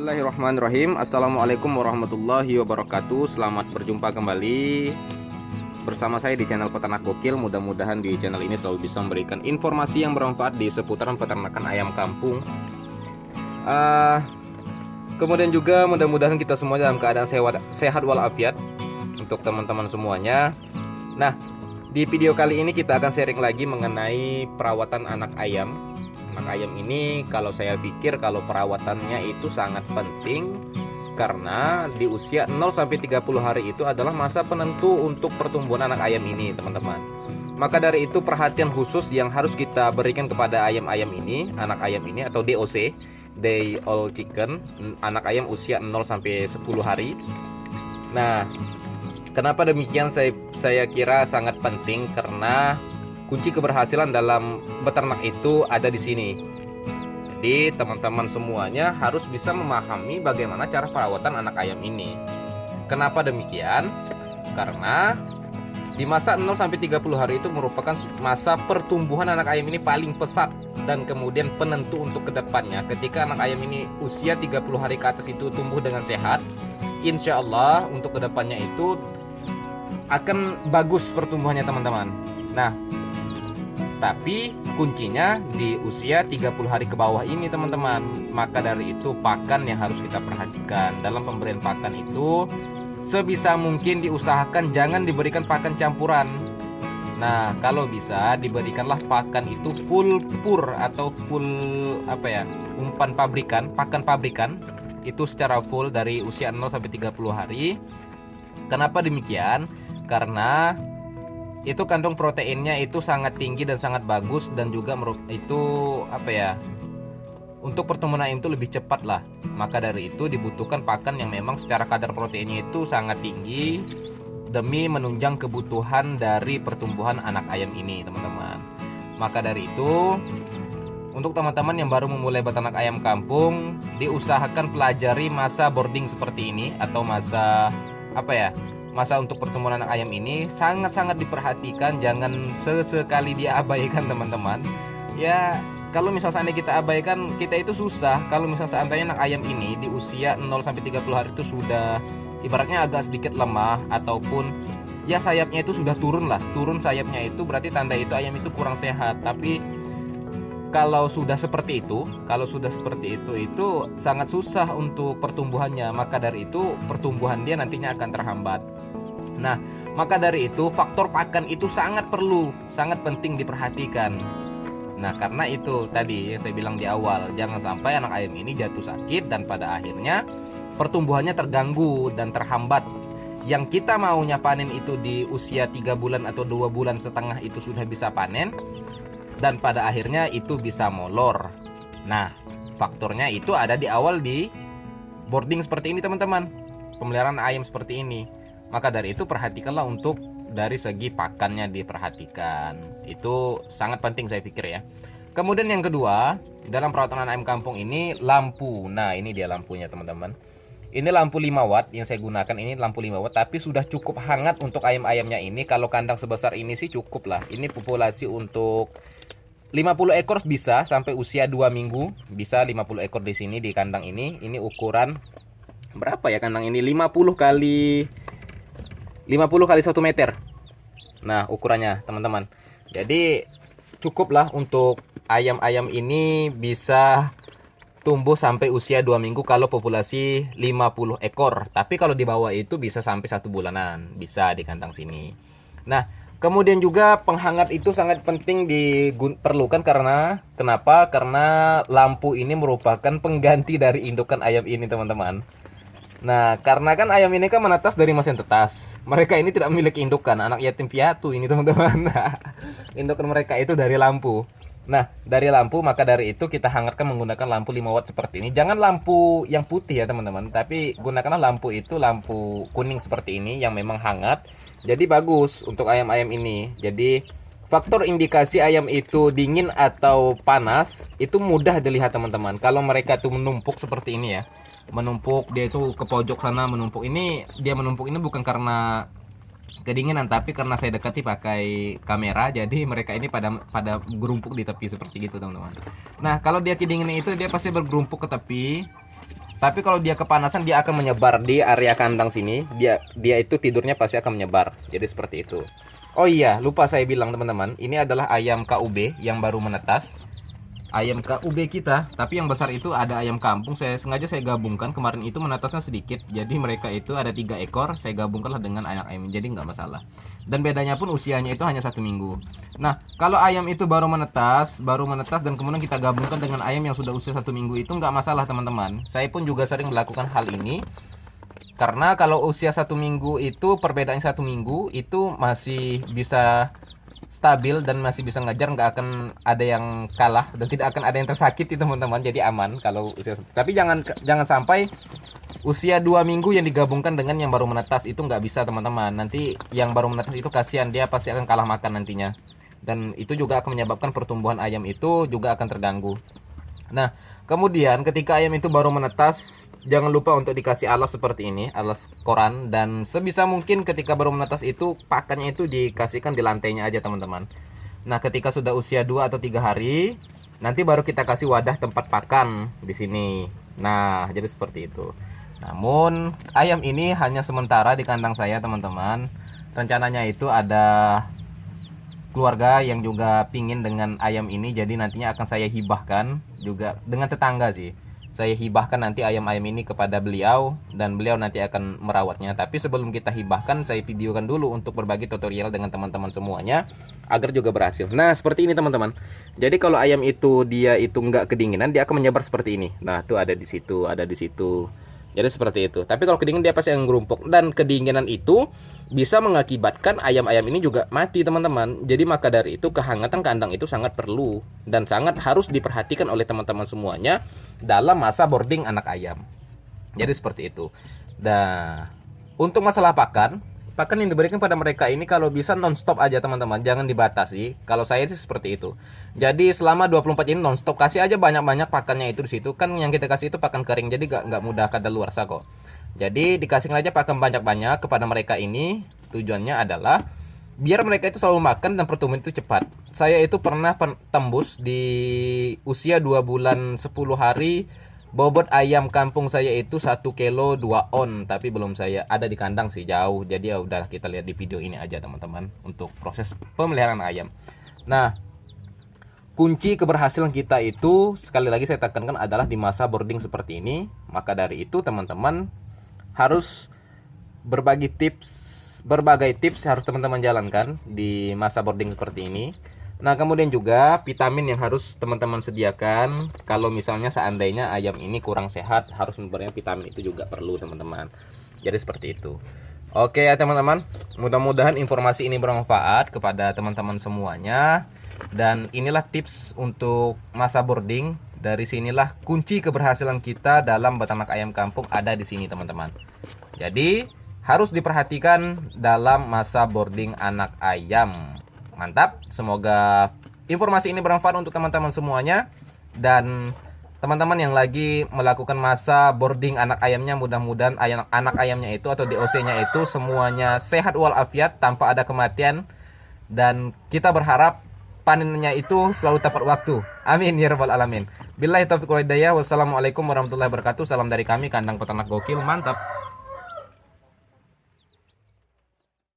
Bismillahirrahmanirrahim. Assalamualaikum warahmatullahi wabarakatuh. Selamat berjumpa kembali bersama saya di channel Peternak Gokil. Mudah-mudahan di channel ini selalu bisa memberikan informasi yang bermanfaat di seputaran peternakan ayam kampung. Kemudian juga mudah-mudahan kita semua dalam keadaan sehat walafiat untuk teman-teman semuanya. Nah, di video kali ini kita akan sharing lagi mengenai perawatan anak ayam. Anak ayam ini kalau saya pikir kalau perawatannya itu sangat penting, karena di usia 0-30 hari itu adalah masa penentu untuk pertumbuhan anak ayam ini, teman-teman. Maka dari itu perhatian khusus yang harus kita berikan kepada ayam-ayam ini, anak ayam ini atau DOC, Day Old Chicken, anak ayam usia 0-10 hari. Nah, kenapa demikian saya kira sangat penting, karena kunci keberhasilan dalam beternak itu ada di sini. Jadi teman-teman semuanya harus bisa memahami bagaimana cara perawatan anak ayam ini. Kenapa demikian? Karena di masa 0-30 hari itu merupakan masa pertumbuhan anak ayam ini paling pesat dan kemudian penentu untuk kedepannya. Ketika anak ayam ini usia 30 hari ke atas itu tumbuh dengan sehat, insya Allah untuk kedepannya itu akan bagus pertumbuhannya, teman-teman. Nah, tapi kuncinya di usia 30 hari ke bawah ini, teman-teman. Maka dari itu pakan yang harus kita perhatikan. Dalam pemberian pakan itu sebisa mungkin diusahakan jangan diberikan pakan campuran. Nah, kalau bisa diberikanlah pakan itu full pur atau full umpan pabrikan, pakan pabrikan itu secara full dari usia 0-30 hari. Kenapa demikian? Karena itu kandung proteinnya itu sangat tinggi dan sangat bagus, dan juga itu untuk pertumbuhan ayam itu lebih cepat lah. Maka dari itu dibutuhkan pakan yang memang secara kadar proteinnya itu sangat tinggi demi menunjang kebutuhan dari pertumbuhan anak ayam ini, teman-teman. Maka dari itu untuk teman-teman yang baru memulai beternak ayam kampung, diusahakan pelajari masa boarding seperti ini atau masa masa untuk pertumbuhan anak ayam ini sangat-sangat diperhatikan. Jangan sesekali diabaikan, teman-teman. Ya, kalau misal seandainya kita abaikan, kita itu susah. Kalau misal seandainya anak ayam ini di usia 0-30 hari itu sudah ibaratnya agak sedikit lemah, ataupun ya sayapnya itu sudah turun sayapnya, itu berarti tanda itu ayam itu kurang sehat. Tapi kalau sudah seperti itu itu sangat susah untuk pertumbuhannya. Maka dari itu pertumbuhan dia nantinya akan terhambat. Nah, maka dari itu faktor pakan itu sangat penting diperhatikan. Nah, karena itu tadi yang saya bilang di awal, jangan sampai anak ayam ini jatuh sakit dan pada akhirnya pertumbuhannya terganggu dan terhambat. Yang kita maunya panen itu di usia 3 bulan atau 2 bulan setengah itu sudah bisa panen, dan pada akhirnya itu bisa molor. Nah, faktornya itu ada di awal di boarding seperti ini, teman-teman. Pemeliharaan ayam seperti ini. Maka dari itu perhatikanlah untuk dari segi pakannya diperhatikan. Itu sangat penting saya pikir ya. Kemudian yang kedua, dalam perawatan ayam kampung ini lampu. Nah, ini dia lampunya, teman-teman. Ini lampu 5 watt yang saya gunakan, ini lampu 5 watt, tapi sudah cukup hangat untuk ayam-ayamnya ini. Kalau kandang sebesar ini sih cukup lah. Ini populasi untuk 50 ekor bisa sampai usia 2 minggu. Bisa 50 ekor di sini di kandang ini. Ini ukuran berapa ya kandang ini? 50 kali 1 meter. Nah, ukurannya, teman-teman. Jadi cukuplah untuk ayam-ayam ini bisa tumbuh sampai usia 2 minggu kalau populasi 50 ekor. Tapi kalau di bawah itu bisa sampai 1 bulanan. Bisa di kandang sini. Nah, kemudian juga penghangat itu sangat penting diperlukan. Karena kenapa? Karena lampu ini merupakan pengganti dari indukan ayam ini, teman-teman. Nah, karena kan ayam ini kan menetas dari mesin tetas. Mereka ini tidak memiliki indukan, anak yatim piatu ini, teman-teman. Nah, indukan mereka itu dari lampu. Nah, dari lampu, maka dari itu kita hangatkan menggunakan lampu 5 watt seperti ini. Jangan lampu yang putih ya, teman-teman, tapi gunakanlah lampu itu lampu kuning seperti ini yang memang hangat. Jadi bagus untuk ayam-ayam ini. Jadi faktor indikasi ayam itu dingin atau panas itu mudah dilihat, teman-teman. Kalau mereka itu menumpuk seperti ini ya. Menumpuk, dia itu ke pojok sana menumpuk. Dia menumpuk ini bukan karena kedinginan, tapi karena saya dekati pakai kamera, jadi mereka ini pada gerumpuk di tepi seperti gitu, teman-teman. Nah, kalau dia kedinginan itu dia pasti bergerumpuk ke tepi. Tapi kalau dia kepanasan dia akan menyebar di area kandang sini. Dia itu tidurnya pasti akan menyebar. Jadi seperti itu. Oh iya, lupa saya bilang teman-teman, ini adalah ayam KUB yang baru menetas. Ayam KUB kita, tapi yang besar itu ada ayam kampung. Sengaja saya gabungkan, kemarin itu menetasnya sedikit. Jadi mereka itu ada 3 ekor, saya gabungkanlah dengan anak ayam, jadi nggak masalah. Dan bedanya pun usianya itu hanya 1 minggu. Nah, kalau ayam itu baru menetas dan kemudian kita gabungkan dengan ayam yang sudah usia 1 minggu, itu nggak masalah teman-teman. Saya pun juga sering melakukan hal ini. Karena kalau usia 1 minggu itu, perbedaan 1 minggu itu masih bisa stabil dan masih bisa ngajar, nggak akan ada yang kalah dan tidak akan ada yang tersakiti teman-teman. Jadi aman kalau usia. Tapi jangan sampai usia 2 minggu yang digabungkan dengan yang baru menetas, itu nggak bisa teman-teman. Nanti yang baru menetas itu kasihan, dia pasti akan kalah makan nantinya. Dan itu juga akan menyebabkan pertumbuhan ayam itu juga akan terganggu. Nah, kemudian ketika ayam itu baru menetas, jangan lupa untuk dikasih alas seperti ini, alas koran. Dan sebisa mungkin ketika baru menetas itu, pakannya itu dikasihkan di lantainya aja teman-teman. Nah, ketika sudah usia 2 atau 3 hari, nanti baru kita kasih wadah tempat pakan di sini. Nah, jadi seperti itu. Namun, ayam ini hanya sementara di kandang saya teman-teman. Rencananya itu ada keluarga yang juga pingin dengan ayam ini, jadi nantinya akan saya hibahkan juga dengan tetangga sih. Saya hibahkan nanti ayam-ayam ini kepada beliau dan beliau nanti akan merawatnya. Tapi sebelum kita hibahkan, saya videokan dulu untuk berbagi tutorial dengan teman-teman semuanya agar juga berhasil. Nah, seperti ini teman-teman. Jadi kalau ayam itu dia itu nggak kedinginan, dia akan menyebar seperti ini. Nah, tuh ada di situ, ada di situ. Jadi seperti itu. Tapi kalau kedinginan dia pasti akan gerumpuk, dan kedinginan itu bisa mengakibatkan ayam-ayam ini juga mati teman-teman. Jadi maka dari itu kehangatan kandang itu sangat perlu dan sangat harus diperhatikan oleh teman-teman semuanya dalam masa boarding anak ayam. Jadi seperti itu. Nah, untuk masalah pakan yang diberikan pada mereka ini kalau bisa non-stop aja teman-teman, jangan dibatasi. Kalau saya sih seperti itu. Jadi selama 24 ini non-stop, kasih aja banyak-banyak pakannya itu di situ. Kan yang kita kasih itu pakan kering, jadi nggak mudah kadaluarsa kok. Jadi dikasih aja pakan banyak-banyak kepada mereka ini. Tujuannya adalah biar mereka itu selalu makan dan pertumbuhan itu cepat. Saya itu pernah tembus di usia 2 bulan 10 hari, bobot ayam kampung saya itu 1 kilo 2 on. Tapi belum saya ada di kandang sih, jauh. Jadi ya udah, kita lihat di video ini aja teman-teman untuk proses pemeliharaan ayam. Nah, kunci keberhasilan kita itu sekali lagi saya tekankan adalah di masa boarding seperti ini. Maka dari itu teman-teman harus berbagai tips harus teman-teman jalankan di masa boarding seperti ini. Nah, kemudian juga vitamin yang harus teman-teman sediakan. Kalau misalnya seandainya ayam ini kurang sehat, harus memberikan vitamin, itu juga perlu teman-teman. Jadi seperti itu. Oke ya teman-teman, mudah-mudahan informasi ini bermanfaat kepada teman-teman semuanya. Dan inilah tips untuk masa boarding. Dari sinilah kunci keberhasilan kita dalam beternak ayam kampung ada di sini teman-teman. Jadi harus diperhatikan dalam masa boarding anak ayam. Mantap, semoga informasi ini bermanfaat untuk teman-teman semuanya. Dan teman-teman yang lagi melakukan masa boarding anak ayamnya, mudah-mudahan anak ayamnya itu atau DOC-nya itu semuanya sehat walafiat tanpa ada kematian. Dan kita berharap panennya itu selalu tepat waktu. Amin ya rabbal alamin. Billahi taufiq wal hidayah. Wassalamualaikum warahmatullahi wabarakatuh. Salam dari kami, Kandang Peternak Gokil. Mantap.